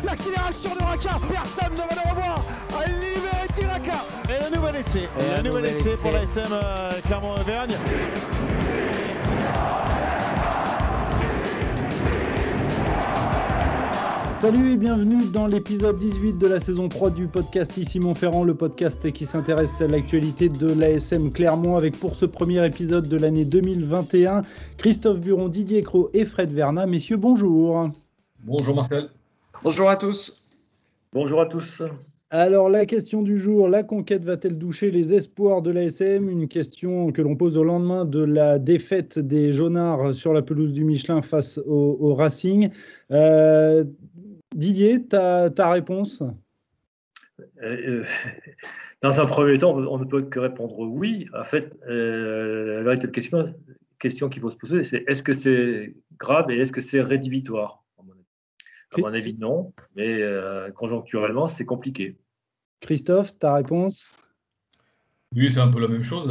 l'accélération de Raka. Personne ne va le revoir. Liberty Raka. Et le nouvel essai. Le nouvel essai pour l'ASM Clermont-Auvergne. Salut et bienvenue dans l'épisode 18 de la saison 3 du podcast Ici Montferrand, le podcast qui s'intéresse à l'actualité de l'ASM Clermont avec pour ce premier épisode de l'année 2021 Christophe Buron, Didier Cros et Fred Vernat. Messieurs, bonjour. Bonjour Marcel. Bonjour à tous. Bonjour à tous. Alors la question du jour, la conquête va-t-elle doucher les espoirs de l'ASM? Une question que l'on pose au lendemain de la défaite des Jaunards sur la pelouse du Michelin face au Racing. Didier, ta réponse? Dans un premier temps, on ne peut que répondre oui. En fait, la véritable question qu'il faut se poser, c'est est-ce que c'est grave et est-ce que c'est rédhibitoire? À mon avis, non, mais conjoncturellement, c'est compliqué. Christophe, ta réponse? Oui, c'est un peu la même chose.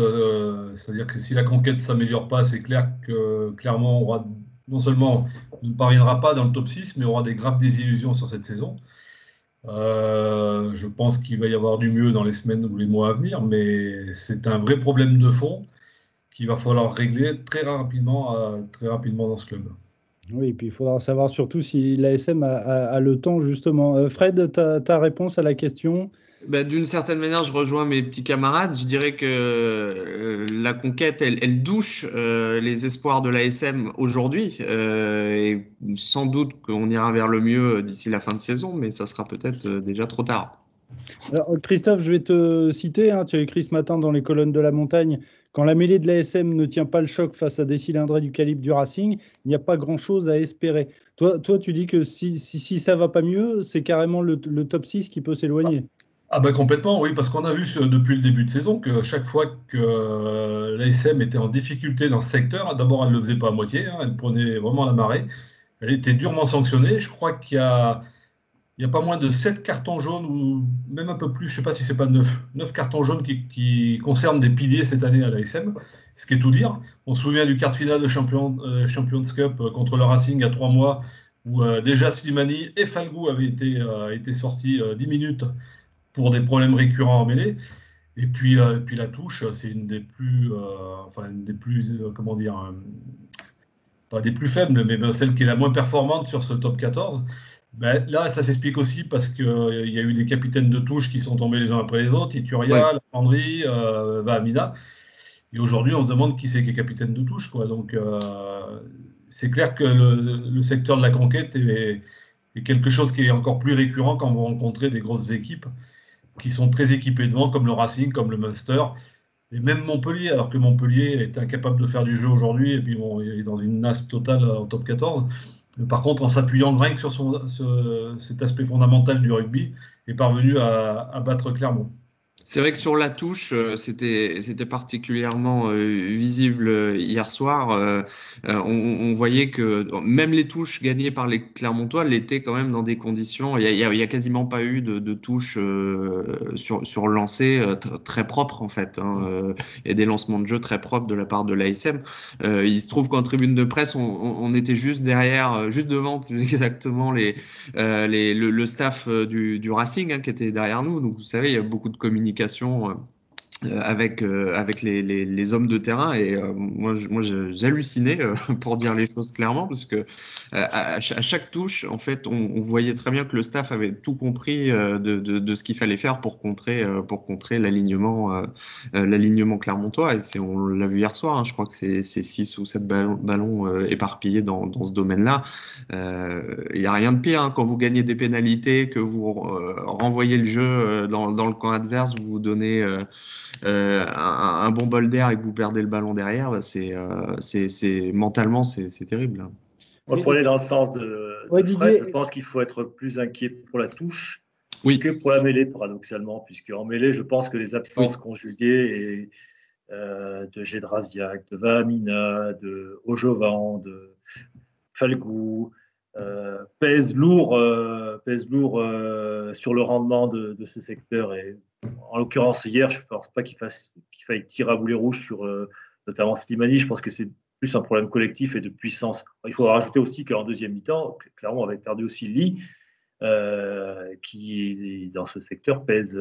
C'est-à-dire que si la conquête ne s'améliore pas, c'est clair que clairement, on aura, non seulement on ne parviendra pas dans le top 6, mais on aura des graves désillusions sur cette saison. Je pense qu'il va y avoir du mieux dans les semaines ou les mois à venir, mais c'est un vrai problème de fond qu'il va falloir régler très rapidement dans ce club. Oui, et puis il faudra savoir surtout si l'ASM a le temps, justement. Fred, ta réponse à la question? D'une certaine manière, je rejoins mes petits camarades. Je dirais que la conquête, elle douche les espoirs de l'ASM aujourd'hui. Et sans doute qu'on ira vers le mieux d'ici la fin de saison, mais ça sera peut-être déjà trop tard. Alors, Christophe, je vais te citer. Tu as écrit ce matin dans les colonnes de la montagne: quand la mêlée de l'ASM ne tient pas le choc face à des cylindrés du calibre du Racing, il n'y a pas grand-chose à espérer. Toi, tu dis que si ça ne va pas mieux, c'est carrément le top 6 qui peut s'éloigner. Complètement, oui, parce qu'on a vu depuis le début de saison que chaque fois que l'ASM était en difficulté dans ce secteur, d'abord elle ne le faisait pas à moitié, elle prenait vraiment la marée, elle était durement sanctionnée. Je crois qu'il y a pas moins de 7 cartons jaunes, ou même un peu plus, je ne sais pas si c'est pas 9 cartons jaunes qui concernent des piliers cette année à l'ASM, ce qui est tout dire. On se souvient du quart de finale de Champions Cup contre le Racing il y a 3 mois, où déjà Slimani et Falgou avaient été sortis 10 minutes pour des problèmes récurrents en mêlée. Et puis la touche, c'est une des plus, pas des plus faibles, mais celle qui est la moins performante sur ce top 14. Là, ça s'explique aussi parce qu'il y a eu des capitaines de touche qui sont tombés les uns après les autres, Ituria, Landry, Vahamina. Et aujourd'hui, on se demande qui c'est qui est capitaine de touche, quoi. Donc, c'est clair que le secteur de la conquête est quelque chose qui est encore plus récurrent quand vous rencontrez des grosses équipes qui sont très équipées devant, comme le Racing, comme le Munster, et même Montpellier, alors que Montpellier est incapable de faire du jeu aujourd'hui, et puis bon, il est dans une nasse totale en top 14. Par contre, en s'appuyant rien que sur cet aspect fondamental du rugby, est parvenu à battre Clermont. C'est vrai que sur la touche, c'était particulièrement visible hier soir. On voyait que même les touches gagnées par les Clermontois l'étaient quand même dans des conditions. Il y a quasiment pas eu de touches sur lancer très propres en fait. Il y a des lancements de jeu très propres de la part de l'ASM. Il se trouve qu'en tribune de presse, on était juste derrière, juste devant plus exactement le staff du Racing qui était derrière nous. Donc vous savez, il y a beaucoup de communication avec les hommes de terrain, et moi j'hallucinais pour dire les choses clairement, parce que à chaque touche en fait on voyait très bien que le staff avait tout compris de ce qu'il fallait faire pour contrer l'alignement clermontois, et on l'a vu hier soir, je crois que c'est 6 ou 7 ballons éparpillés dans ce domaine-là. Il n'y a rien de pire quand vous gagnez des pénalités, que vous renvoyez le jeu dans le camp adverse, vous donnez un bon bol d'air et que vous perdez le ballon derrière, mentalement c'est terrible. Pour aller dans le sens de Fred, je pense qu'il faut être plus inquiet pour la touche que pour la mêlée, paradoxalement, puisque en mêlée, je pense que les absences conjuguées de Gédrasiak, de Vahamina, de Ojovan, de Falgou pèsent lourd sur le rendement de ce secteur. Et en l'occurrence, hier, je ne pense pas qu'il faille tirer à boulet rouge sur notamment Slimani. Je pense que c'est plus un problème collectif et de puissance. Il faut rajouter aussi qu'en deuxième mi-temps, clairement, on avait perdu aussi Lee. qui, dans ce secteur, pèse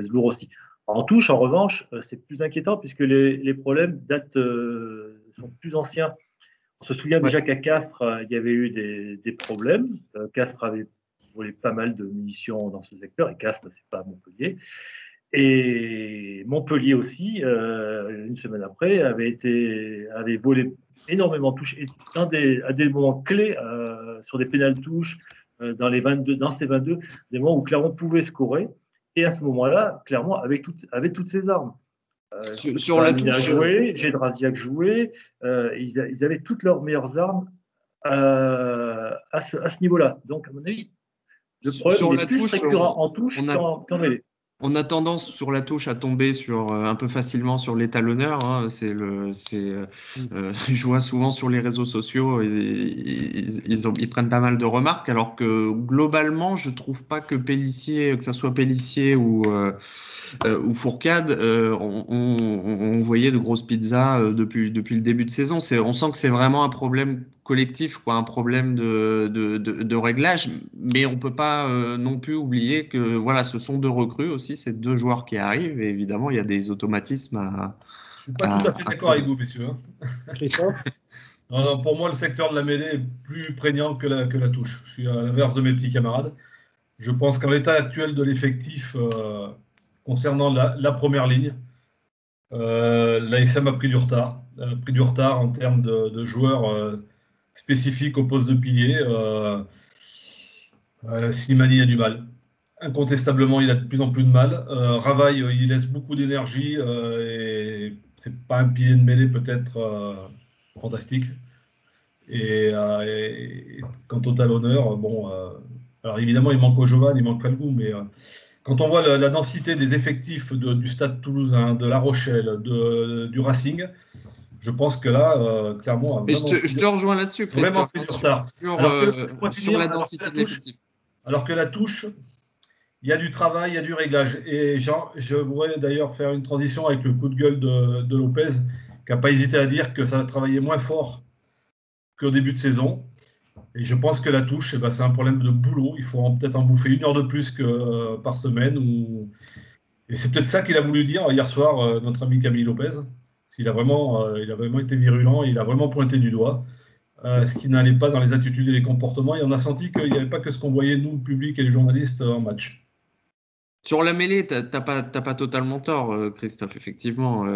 lourd aussi. En touche, en revanche, c'est plus inquiétant puisque les problèmes sont plus anciens. On se souvient déjà qu'à Castres, il y avait eu des problèmes. Castres avait volé pas mal de munitions dans ce secteur, et Castres, c'est pas Montpellier. Et Montpellier aussi, une semaine après, avait volé énormément de touches, et à des moments clés, sur des pénales touches, dans ces 22, des moments où Clermont pouvait scorer. Et à ce moment-là, Clermont avait toutes ses armes. Sur la touche, Gédrasiac jouait, ils avaient toutes leurs meilleures armes à ce niveau-là. Donc, à mon avis, le problème est plus récurrent en touche qu'en mêlée. On a tendance sur la touche à tomber un peu facilement sur l'étalonneur. Hein. Je vois souvent sur les réseaux sociaux, ils prennent pas mal de remarques, alors que globalement, je trouve pas que ça soit Pélissier ou Fourcade, on voyait de grosses pizzas depuis le début de saison. On sent que c'est vraiment un problème collectif, quoi, un problème de réglage, mais on peut pas non plus oublier que voilà, ce sont deux recrues aussi, c'est deux joueurs qui arrivent, et évidemment il y a des automatismes à. Je suis pas tout à fait d'accord avec vous, messieurs. Christophe. Non, pour moi, le secteur de la mêlée est plus prégnant que la touche. Je suis à l'inverse de mes petits camarades. Je pense qu'en l'état actuel de l'effectif, concernant la première ligne, l'ASM a pris du retard. En termes de joueurs spécifiques au poste de pilier. Slimani a du mal. Incontestablement, il a de plus en plus de mal. Ravaille, il laisse beaucoup d'énergie et c'est pas un pilier de mêlée peut-être fantastique. Et quant au talonneur, alors évidemment, il manque Ojovan, il manque Falgou, mais quand on voit la densité des effectifs du Stade Toulousain, de La Rochelle, du Racing, je pense que là, clairement... Je te rejoins là-dessus, Christophe, sur la densité de l'effectif. Alors que la touche, il y a du travail, il y a du réglage. Et je voudrais d'ailleurs faire une transition avec le coup de gueule de Lopez, qui n'a pas hésité à dire que ça a travaillé moins fort qu'au début de saison. Et je pense que la touche, c'est un problème de boulot. Il faut peut-être en bouffer 1 heure de plus que par semaine. Et c'est peut-être ça qu'il a voulu dire hier soir, notre ami Camille Lopez. Parce qu'il a vraiment été virulent, il a vraiment pointé du doigt. Ce qui n'allait pas dans les attitudes et les comportements. Et on a senti qu'il n'y avait pas que ce qu'on voyait, nous, le public et les journalistes, en match. Sur la mêlée, t'as pas totalement tort, Christophe, effectivement.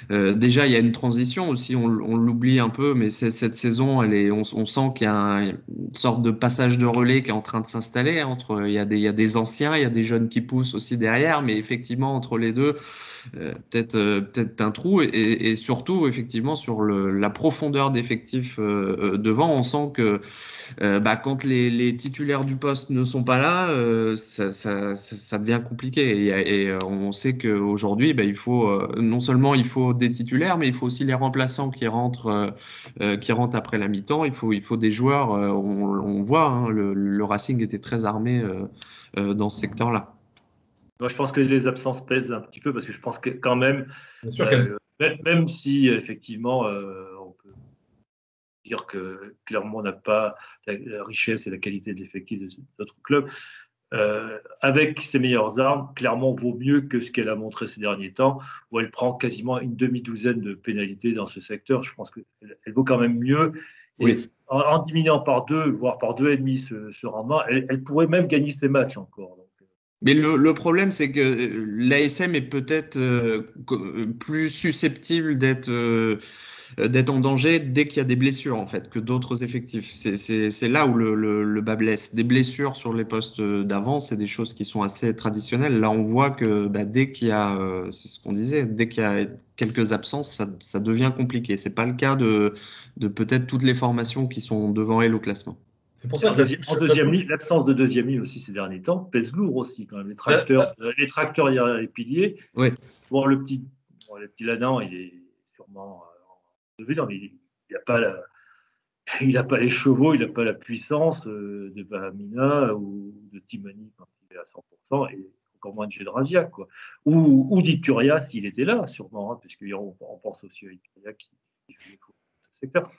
Déjà, il y a une transition aussi, on l'oublie un peu, mais cette saison, on sent qu'il y a une sorte de passage de relais qui est en train de s'installer. Il y a des anciens, il y a des jeunes qui poussent aussi derrière, mais effectivement, entre les deux, peut-être un trou. Et surtout, effectivement, sur la profondeur d'effectifs devant, on sent que quand les titulaires du poste ne sont pas là, ça devient compliqué. Et on sait qu'aujourd'hui, il faut non seulement il faut des titulaires, mais il faut aussi les remplaçants qui rentrent après la mi-temps. Il faut des joueurs. On voit, hein, le Racing était très armé dans ce secteur-là. Moi, je pense que les absences pèsent un petit peu parce que je pense que quand même, même si effectivement on peut dire que Clermont n'a pas la richesse et la qualité de l'effectif de notre club, avec ses meilleures armes, Clermont vaut mieux que ce qu'elle a montré ces derniers temps, où elle prend quasiment une demi-douzaine de pénalités dans ce secteur. Je pense qu'elle vaut quand même mieux. Et oui. En diminuant par 2, voire par 2,5 ce rendement, elle pourrait même gagner ses matchs encore. Mais le problème, c'est que l'ASM est peut-être plus susceptible d'être en danger dès qu'il y a des blessures, en fait, que d'autres effectifs. C'est là où le bas blesse. Des blessures sur les postes d'avant, c'est des choses qui sont assez traditionnelles. Là, on voit que dès qu'il y a, c'est ce qu'on disait, dès qu'il y a quelques absences, ça devient compliqué. C'est pas le cas de peut-être toutes les formations qui sont devant elle au classement. C'est pour ça en deuxième ligne, l'absence de deuxième ligne aussi ces derniers temps pèse lourd aussi quand même. Les tracteurs, il y a les piliers. Oui. Bon, le petit Ladan, il est sûrement mais il n'a pas les chevaux, il n'a pas la puissance de Bahamina ou de Timani quand il est à 100%, et encore moins de Gédrasiac, quoi. Ou d'Ituria s'il était là, sûrement, hein, puisqu'on pense aussi à Ituria qui fait ce secteur.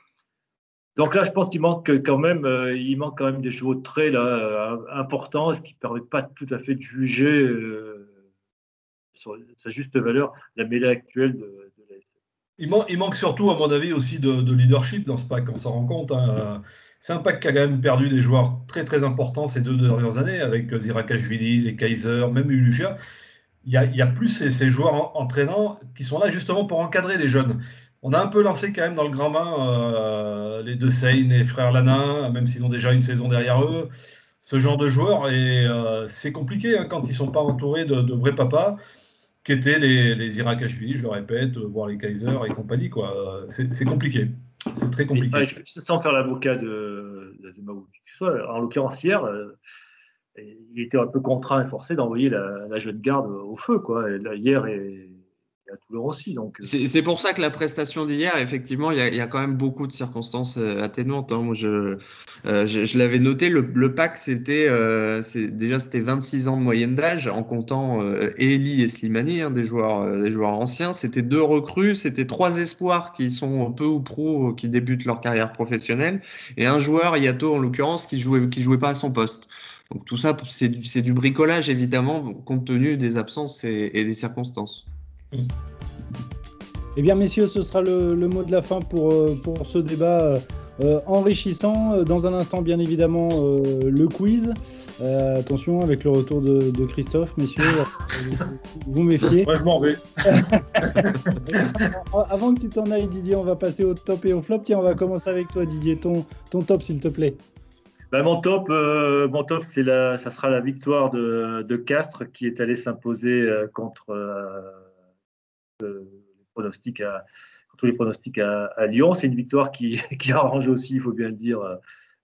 Donc là, je pense qu'il manque quand même des chevaux de trait là, importants, ce qui ne permet pas tout à fait de juger sur sa juste valeur la mêlée actuelle de l'ASM. Il manque surtout, à mon avis, aussi de leadership dans ce pack, on s'en rend compte. Hein. C'est un pack qui a quand même perdu des joueurs très très importants ces 2 dernières années, avec Zirakashvili, les Kaiser, même Ulugia. Il y a plus ces joueurs entraînants qui sont là justement pour encadrer les jeunes. On a un peu lancé quand même dans le grand bain les De Seine, les frères Lana, même s'ils ont déjà une saison derrière eux, ce genre de joueurs. Et c'est compliqué quand ils ne sont pas entourés de vrais papas, qui étaient les Zirakashvili, je le répète, voire les Kaiser et compagnie. C'est compliqué. C'est très compliqué. Sans faire l'avocat de Zemaou, en l'occurrence hier, il était un peu contraint et forcé d'envoyer la jeune garde au feu, hier et à Toulon aussi. C'est pour ça que la prestation d'hier, effectivement, il y a quand même beaucoup de circonstances atténuantes. Hein. Moi, je l'avais noté, le pack, c'était 26 ans de moyenne d'âge, en comptant Eli et Slimani, des joueurs anciens. C'était 2 recrues, c'était 3 espoirs qui sont peu ou prou qui débutent leur carrière professionnelle, et un joueur, Yato en l'occurrence, qui jouait pas à son poste. Donc tout ça, c'est du bricolage, évidemment, compte tenu des absences et des circonstances. Eh bien, messieurs, ce sera le mot de la fin pour ce débat enrichissant. Dans un instant, bien évidemment, le quiz. Attention, avec le retour de Christophe, messieurs, vous méfiez. Moi, je m'en vais. Avant que tu t'en ailles, Didier, on va passer au top et au flop. Tiens, on va commencer avec toi, Didier. Ton top, s'il te plaît. Mon top, ça sera la victoire de Castres, qui est allé s'imposer contre tous les pronostics à Lyon. C'est une victoire qui a arrangé aussi, il faut bien le dire,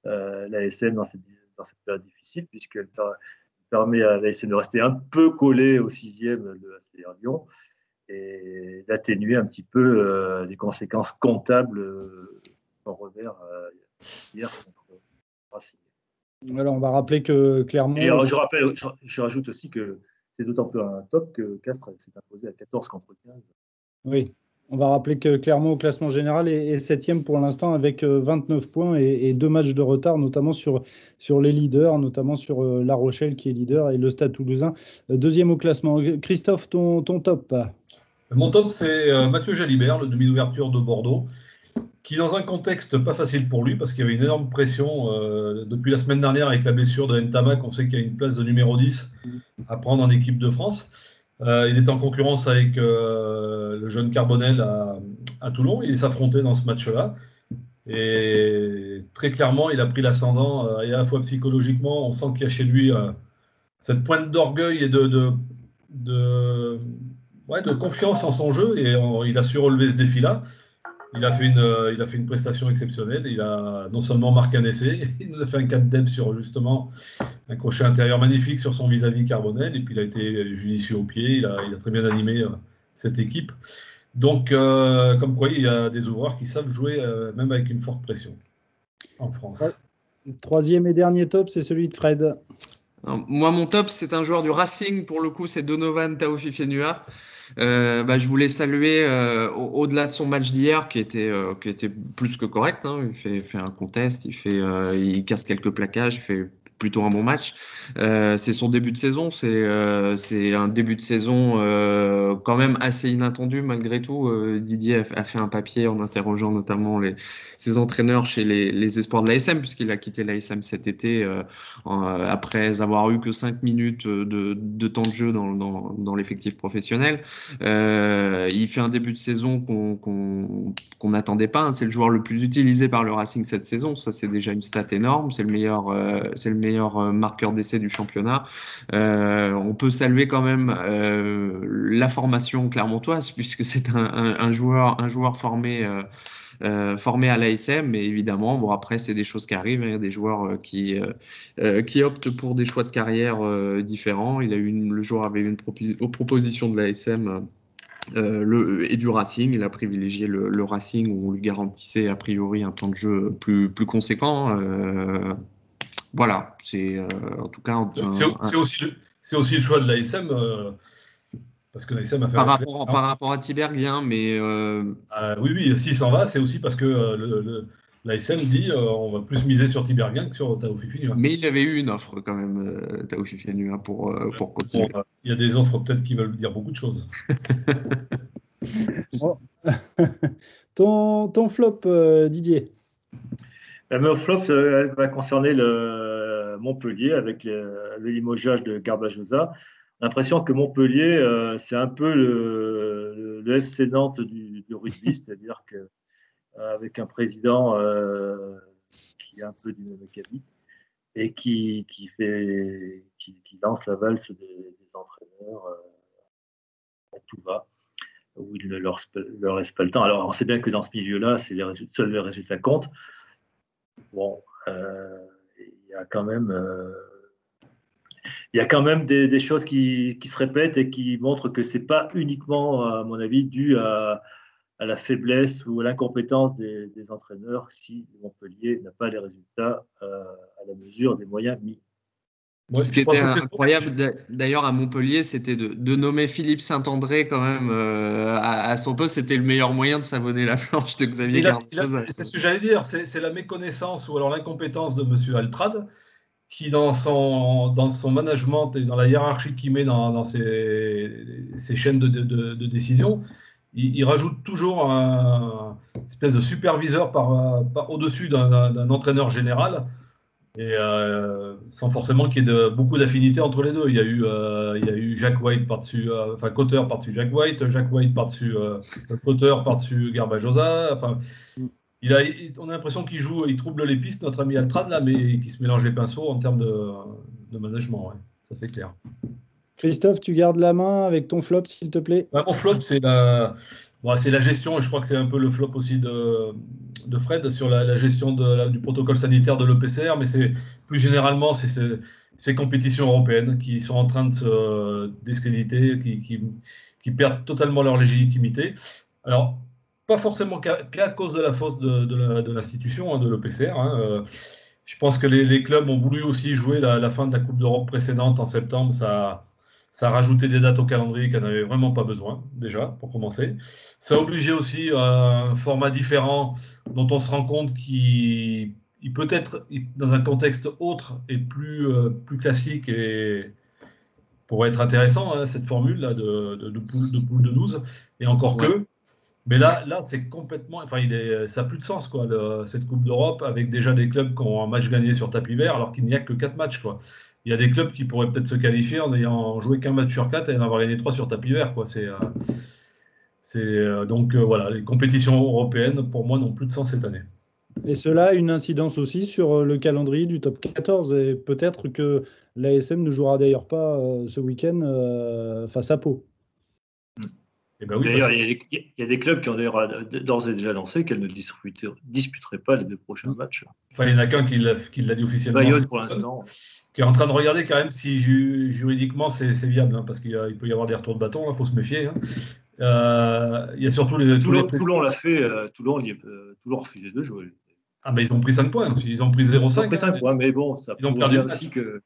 l'ASM dans cette période difficile, puisqu'elle permet à l'ASM de rester un peu collé au 6e de la CDR Lyon et d'atténuer un petit peu les conséquences comptables en revers hier contre Racing. Alors, on va rappeler que Clermont... Et je rajoute aussi que c'est d'autant plus un top que Castres s'est imposé à 14 contre 15. Oui, on va rappeler que Clermont, au classement général, est 7e pour l'instant avec 29 points et 2 matchs de retard, notamment sur les leaders, notamment sur La Rochelle qui est leader et le Stade Toulousain, 2e au classement. Christophe, ton top? Mon top, c'est Mathieu Jalibert, le demi d'ouverture de Bordeaux, qui, dans un contexte pas facile pour lui, parce qu'il y avait une énorme pression depuis la semaine dernière avec la blessure de Ntamak, on sait qu'il y a une place de numéro 10 à prendre en équipe de France. Il était en concurrence avec le jeune Carbonel à Toulon. Il s'affrontait dans ce match-là. Et très clairement, il a pris l'ascendant. Et à la fois psychologiquement, on sent qu'il y a chez lui cette pointe d'orgueil et de confiance en son jeu. Et il a su relever ce défi-là. Il a fait une prestation exceptionnelle. Il a non seulement marqué un essai, il nous a fait un 4 sur justement un crochet intérieur magnifique sur son vis-à-vis Carbonel. Et puis il a été judicieux au pied. Il a très bien animé cette équipe. Donc, comme quoi, il y a des ouvreurs qui savent jouer même avec une forte pression en France. Ouais. 3e et dernier top, c'est celui de Fred. Alors, moi, mon top, c'est un joueur du Racing. Pour le coup, c'est Donovan Taofifenua. Je voulais saluer au-delà de son match d'hier qui était plus que correct. Hein. Il fait un contest, il casse quelques plaquages, il fait plutôt un bon match. C'est son début de saison, c'est un début de saison quand même assez inattendu malgré tout. Didier a fait un papier en interrogeant notamment ses entraîneurs chez les espoirs de l'ASM, puisqu'il a quitté l'ASM cet été après avoir eu que 5 minutes de temps de jeu dans l'effectif professionnel. Il fait un début de saison qu'on n'attendait pas. Hein. C'est le joueur le plus utilisé par le Racing cette saison. Ça, c'est déjà une stat énorme. C'est le meilleur marqueur d'essai du championnat. On peut saluer quand même la formation clermontoise, puisque c'est un joueur formé à l'ASM, mais évidemment, après, c'est des choses qui arrivent. Il y a des joueurs qui optent pour des choix de carrière différents. Le joueur avait eu une proposition de l'ASM et du Racing. Il a privilégié le Racing, où on lui garantissait a priori un temps de jeu plus conséquent. Voilà, c'est en tout cas... C'est aussi le choix de l'ASM, parce que l'ASM a fait... Par rapport à Thiberg, bien, mais... oui, s'il s'en va, c'est aussi parce que l'ASM dit on va plus miser sur Tiberghien que sur Tao Fifinu. Mais il avait eu une offre quand même, Tao Fifinu, pour continuer. Bon, il y a des offres peut-être qui veulent dire beaucoup de choses. Ton flop, Didier. Mon flop va concerner le Montpellier avec le limogeage de Garbajosa. L'impression que Montpellier, c'est un peu le FC Nantes du rugby, c'est-à-dire qu'avec un président qui est un peu du même acabit et qui lance la valse des entraîneurs à tout va, où il ne leur reste pas le temps. Alors, on sait bien que dans ce milieu-là, seuls les résultats comptent. Bon, il y a quand même des choses qui se répètent et qui montrent que c'est pas uniquement, à mon avis, dû à la faiblesse ou à l'incompétence des entraîneurs si Montpellier n'a pas les résultats à la mesure des moyens mis. Ouais, ce qui était incroyable d'ailleurs à Montpellier, c'était de nommer Philippe Saint-André quand même à son poste. C'était le meilleur moyen de savonner la planche de Xavier Garbajosa. C'est ce que j'allais dire, c'est la méconnaissance ou alors l'incompétence de M. Altrad qui, dans son management et dans la hiérarchie qu'il met dans ses chaînes de décision, il rajoute toujours une espèce de superviseur au-dessus d'un entraîneur général. Et sans forcément qu'il y ait beaucoup d'affinités entre les deux. Il y a eu Jack White par-dessus, Cotter par-dessus Jack White par-dessus Cotter par-dessus Garbajosa. On a l'impression il trouble les pistes, notre ami Altrad, là, mais qu'il se mélange les pinceaux en termes de management. Ouais. Ça, c'est clair. Christophe, tu gardes la main avec ton flop, s'il te plaît. Mon flop, c'est la gestion, et je crois que c'est un peu le flop aussi de Fred sur la gestion du protocole sanitaire de l'EPCR, mais c'est plus généralement ces compétitions européennes qui sont en train de se discréditer, qui perdent totalement leur légitimité. Alors, pas forcément qu'à cause de la faute de l'institution, de l'EPCR. Je pense que les clubs ont voulu aussi jouer la fin de la Coupe d'Europe précédente en septembre. Ça a rajouté des dates au calendrier qu'on n'avait vraiment pas besoin, déjà, pour commencer. Ça a obligé aussi un format différent dont on se rend compte qu'il peut être, dans un contexte autre et plus classique, et pourrait être intéressant, cette formule-là de poule de 12, et encore que. Mais là c'est complètement. Ça n'a plus de sens, quoi, cette Coupe d'Europe, avec déjà des clubs qui ont un match gagné sur tapis vert, alors qu'il n'y a que 4 matchs, quoi. Il y a des clubs qui pourraient peut-être se qualifier en n'ayant joué qu'un match sur 4 et en avoir gagné 3 sur tapis vert, quoi. Donc voilà, les compétitions européennes, pour moi, n'ont plus de sens cette année. Et cela a une incidence aussi sur le calendrier du top 14. Et peut-être que l'ASM ne jouera d'ailleurs pas ce week-end face à Pau. Ben oui, d'ailleurs, il y a des clubs qui ont d'ores et déjà annoncé qu'elles ne disputeraient pas les 2 prochains matchs. Enfin, il n'y en a qu'un qui l'a dit officiellement. Bayonne pour l'instant. Qui est en train de regarder quand même si juridiquement c'est viable, parce qu'il peut y avoir des retours de bâton, il faut se méfier. Il y a surtout Toulon l'a fait, Toulon refusait de jouer. Ah ben ils ont pris 5 points, ils ont pris 0,5. Ils ont pris 5 points, mais bon, ça prouve bien aussi qu'ils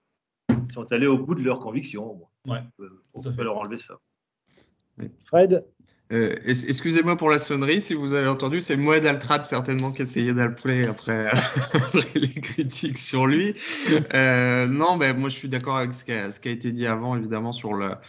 sont allés au bout de leurs convictions. Ouais. On peut leur enlever ça. Fred, excusez-moi pour la sonnerie, si vous avez entendu, c'est Moed Altrad certainement qui essayait d'appeler après les critiques sur lui. Non, mais moi je suis d'accord avec ce qui a été dit avant, évidemment, sur la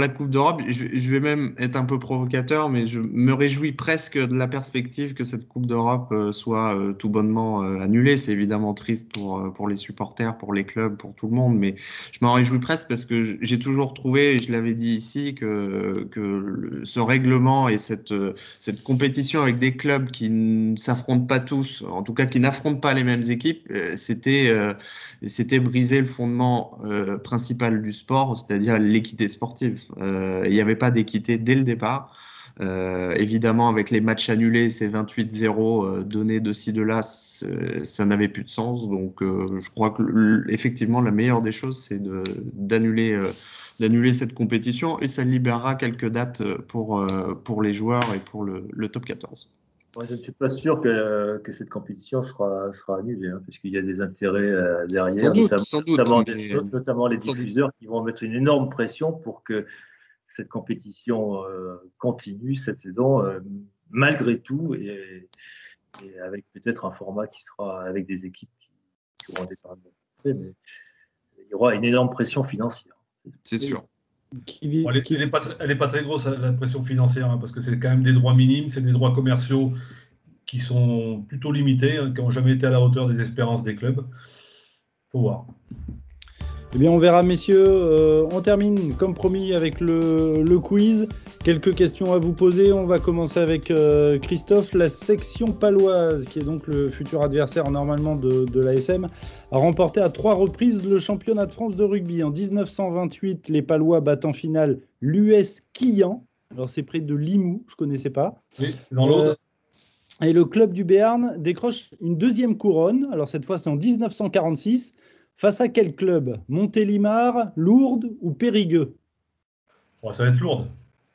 Coupe d'Europe. Je vais même être un peu provocateur, mais je me réjouis presque de la perspective que cette Coupe d'Europe soit tout bonnement annulée. C'est évidemment triste pour les supporters, pour les clubs, pour tout le monde, mais je m'en réjouis presque parce que j'ai toujours trouvé, et je l'avais dit ici, que ce règlement et cette compétition avec des clubs qui ne s'affrontent pas tous, en tout cas qui n'affrontent pas les mêmes équipes, c'était briser le fondement principal du sport, c'est-à-dire l'équité sportive. Il n'y avait pas d'équité dès le départ. Évidemment, avec les matchs annulés, ces 28-0 donnés de ci, de là, ça n'avait plus de sens. Donc, je crois que effectivement, la meilleure des choses, c'est d'annuler cette compétition, et ça libérera quelques dates pour les joueurs et pour le top 14. Je ne suis pas sûr que cette compétition sera annulée, puisqu'il y a des intérêts derrière, notamment les diffuseurs qui vont mettre une énorme pression pour que cette compétition continue cette saison, malgré tout. et avec peut-être un format qui sera avec des équipes qui auront des paramètres. Mais il y aura une énorme pression financière. C'est sûr. Bon, elle n'est pas très grosse, la pression financière, hein, parce que c'est quand même des droits minimes, c'est des droits commerciaux qui sont plutôt limités, hein, qui n'ont jamais été à la hauteur des espérances des clubs. Faut voir. Eh bien, on verra, messieurs. On termine, comme promis, avec le quiz. Quelques questions à vous poser. On va commencer avec Christophe. La section paloise, qui est donc le futur adversaire normalement de l'ASM, a remporté à 3 reprises le championnat de France de rugby. En 1928, les Palois battent en finale l'US Quillan. Alors, c'est près de Limoux, je ne connaissais pas. Oui, dans l'Aude. Et le club du Béarn décroche une 2e couronne. Alors, cette fois, c'est en 1946. Face à quel club? Montélimar, Lourdes ou Périgueux? Ça va être Lourdes.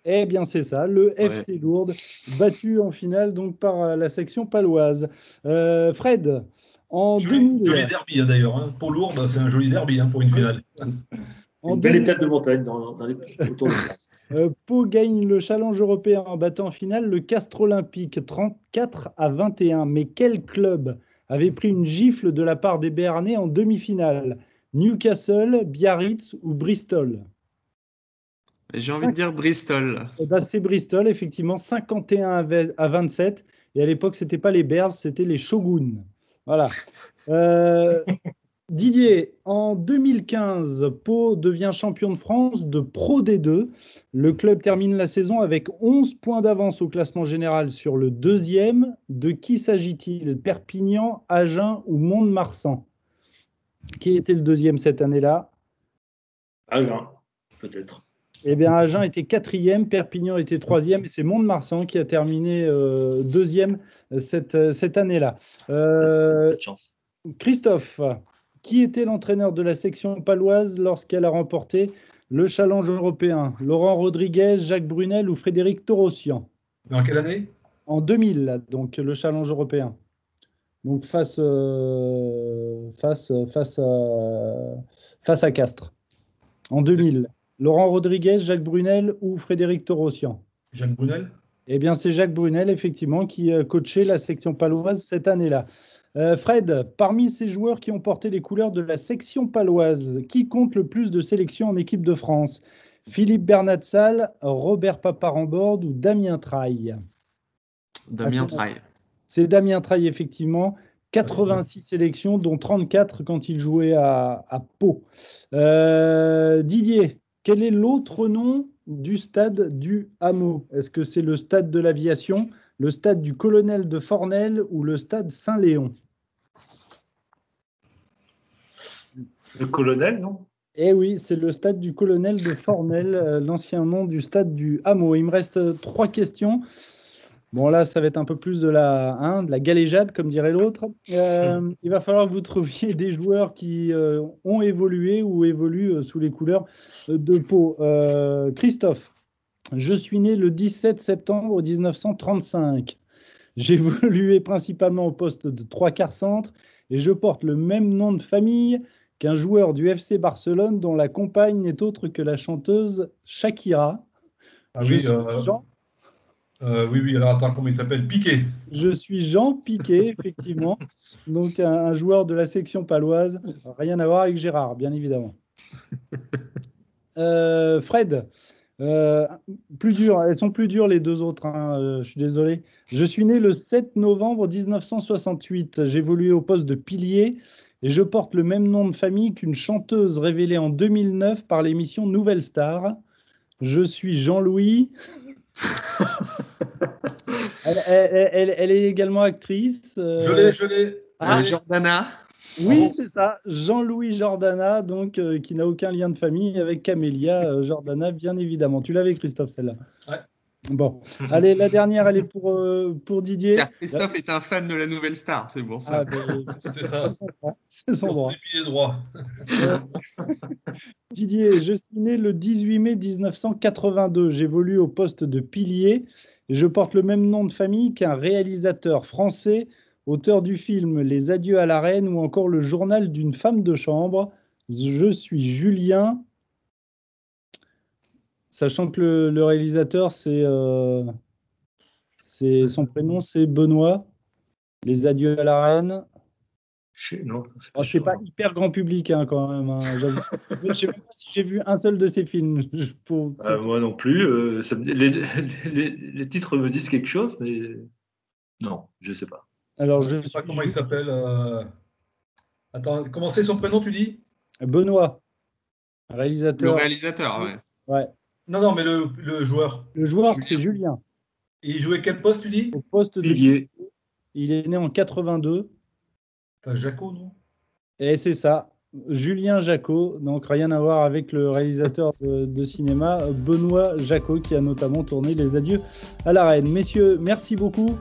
Eh bien, c'est ça, le FC Lourdes, battu en finale donc par la section paloise. Fred, en 2000... Joli derby, d'ailleurs. Hein. Pour Lourdes, c'est un joli derby pour une finale. Une belle étape de montagne dans les autour de France. Pau gagne le challenge européen en battant en finale le Castres Olympique 34-21. Mais quel club avait pris une gifle de la part des Béarnais en demi-finale? Newcastle, Biarritz ou Bristol? J'ai envie de dire Bristol. C'est Bristol, effectivement, 51-27. Et à l'époque, ce n'était pas les Bears, c'était les Shoguns. Voilà. Didier, en 2015, Pau devient champion de France de Pro D2. Le club termine la saison avec 11 points d'avance au classement général sur le 2e. De qui s'agit-il? Perpignan, Agen ou Mont-de-Marsan? Qui était le 2e cette année-là? Agen, peut-être. Eh bien, Agen était 4e, Perpignan était 3e et c'est Mont-de-Marsan qui a terminé 2e cette année-là. Chance. Christophe, qui était l'entraîneur de la section paloise lorsqu'elle a remporté le challenge européen? Laurent Rodriguez, Jacques Brunel ou Frédéric Torossian? Dans quelle année? En 2000, donc le challenge européen. Donc face à Castres. En 2000. Laurent Rodriguez, Jacques Brunel ou Frédéric Torossian? Jacques Brunel. Eh bien, c'est Jacques Brunel, effectivement, qui coachait la section paloise cette année-là. Fred, parmi ces joueurs qui ont porté les couleurs de la section paloise, qui compte le plus de sélections en équipe de France? Philippe Bernatsal, Robert Paparamborde ou Damien Traille? Damien Traille. C'est Damien Traille, effectivement. 86 sélections, dont 34 quand il jouait à Pau. Didier, quel est l'autre nom du stade du Hameau? Est-ce que c'est le stade de l'Aviation, le stade du Colonel de Fornel ou le stade Saint-Léon? Le Colonel, non? Eh oui, c'est le stade du Colonel de Fornel, l'ancien nom du stade du Hameau. Il me reste 3 questions. Bon, là, ça va être un peu plus de la galéjade, comme dirait l'autre. Il va falloir que vous trouviez des joueurs qui ont évolué ou évoluent sous les couleurs de Pau. Christophe, je suis né le 17 septembre 1935. J'ai évolué principalement au poste de 3/4 centre et je porte le même nom de famille qu'un joueur du FC Barcelone dont la compagne n'est autre que la chanteuse Shakira. Oui, alors attends, comment il s'appelle? Piqué. Je suis Jean Piqué, effectivement. Donc, un joueur de la section paloise. Rien à voir avec Gérard, bien évidemment. Fred, plus dur. Elles sont plus dures, les deux autres. Je suis désolé. Je suis né le 7 novembre 1968. J'évoluais au poste de pilier et je porte le même nom de famille qu'une chanteuse révélée en 2009 par l'émission Nouvelle Star. Je suis Jean-Louis... elle est également actrice. Je l'ai. Jordana. Oui, c'est ça. Jean-Louis Jordana, donc qui n'a aucun lien de famille avec Camélia Jordana, bien évidemment. Tu l'avais, Christophe, celle-là? Ouais. Bon, allez, la dernière, elle est pour Didier. Car Christophe est un fan de la Nouvelle Star, c'est pour ça. C'est ça. C'est son droit. Les droits. Didier, je suis né le 18 mai 1982. J'évolue au poste de pilier et je porte le même nom de famille qu'un réalisateur français, auteur du film Les Adieux à la Reine ou encore Le Journal d'une femme de chambre. Je suis Julien. Sachant que le réalisateur, son prénom, c'est Benoît. Les adieux à la reine. Non, c'est pas hyper grand public hein, quand même. Hein. Je sais même pas si j'ai vu un seul de ces films. Moi non plus. Les titres me disent quelque chose, mais non, je sais pas. Alors je sais pas comment il s'appelle. Attends, comment c'est son prénom, tu dis? Benoît, réalisateur. Le réalisateur, ouais. Non, mais le joueur. Le joueur, c'est Julien. Et il jouait quel poste, tu dis? Au poste de pilier. Il est né en 82. Pas Jacot, non? Et c'est ça, Julien Jacot, donc rien à voir avec le réalisateur de cinéma, Benoît Jacot, qui a notamment tourné Les Adieux à la Reine. Messieurs, merci beaucoup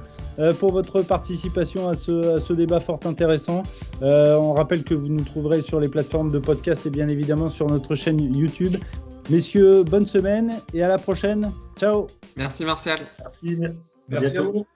pour votre participation à ce débat fort intéressant. On rappelle que vous nous trouverez sur les plateformes de podcast et bien évidemment sur notre chaîne YouTube. Messieurs, bonne semaine et à la prochaine. Ciao. Merci Martial. Merci à vous.